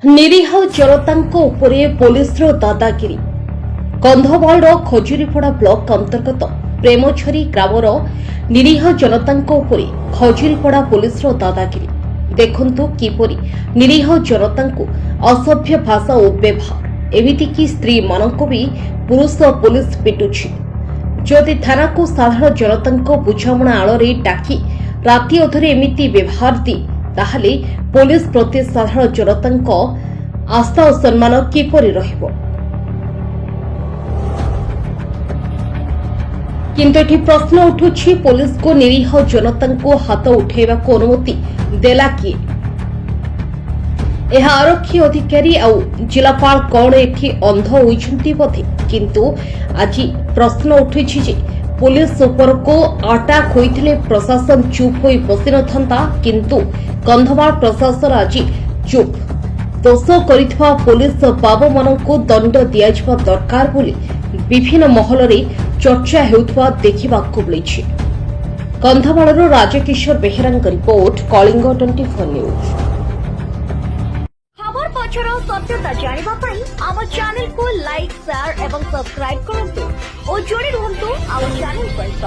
ନିରୀହ ଜନତାଙ୍କ ଉପରେ ପୋଲିସର ଦାଦାଗିରି। କନ୍ଧମାଳର ଖଜୁରୀପଡ଼ା ବ୍ଲକ ଅନ୍ତର୍ଗତ ପ୍ରେମଝରି ଗ୍ରାମର ନିରୀହ ଜନତାଙ୍କ ଉପରେ ଖଜୁରୀପଡ଼ା ପୋଲିସର ଦାଦାଗିରି। ଦେଖନ୍ତୁ କିପରି ନିରୀହ ଜନତାଙ୍କୁ ଅସଭ୍ୟ ଭାଷା ଓ ବ୍ୟବହାର, ଏମିତିକି ସ୍ତ୍ରୀମାନଙ୍କୁ ବି ପୁରୁଷ ପୋଲିସ ପିଟୁଛି। ଯଦି ଥାନାକୁ ସାଧାରଣ ଜନତାଙ୍କ ବୁଝାମଣା ଆଳରେ ଡାକି ରାତି ଅଧରେ ଏମିତି ବ୍ୟବହାର ଦିଏ, ତାହେଲେ ପୋଲିସ ପ୍ରତି ସାଧାରଣ ଜନତାଙ୍କ ଆସ୍ଥା ଓ ସମ୍ମାନ କିପରି ରହିବ? କିନ୍ତୁ ଏଠି ପ୍ରଶ୍ନ ଉଠୁଛି, ପୋଲିସକୁ ନିରୀହ ଜନତାଙ୍କୁ ହାତ ଉଠାଇବାକୁ ଅନୁମତି ଦେଲା କିଏ? ଏହା ଆରକ୍ଷୀ ଅଧିକାରୀ ଆଉ ଜିଲ୍ଲାପାଳ କଣ ଏଠି ଅନ୍ଧ ହୋଇଛନ୍ତି ବୋଧେ? କିନ୍ତୁ ଆଜି ପ୍ରଶ୍ନ ଉଠୁଛି ଯେ पुलिस उपरको अटाक होइथिले प्रशासन चुप होई बसिनथंता, किंतु कंधमाल प्रशासन आज चुप। दोष करिथवा पुलिस बाबूमानंकु दंड दियाजिबा दरकार बोली विभिन्न महलरे चर्चा हेउथवा देखिबाकु मिलिछि। कंधमालरो राजकिशोर बेहेरांक रिपोर्ट, कलिंग 24 न्यूज। खबर पछरो सत्यता जानिबा पई आम चैनल को लाइक, शेयर एवं सब्सक्राइब करंतु और जोड़ी रहंतु आम चैनल सहित।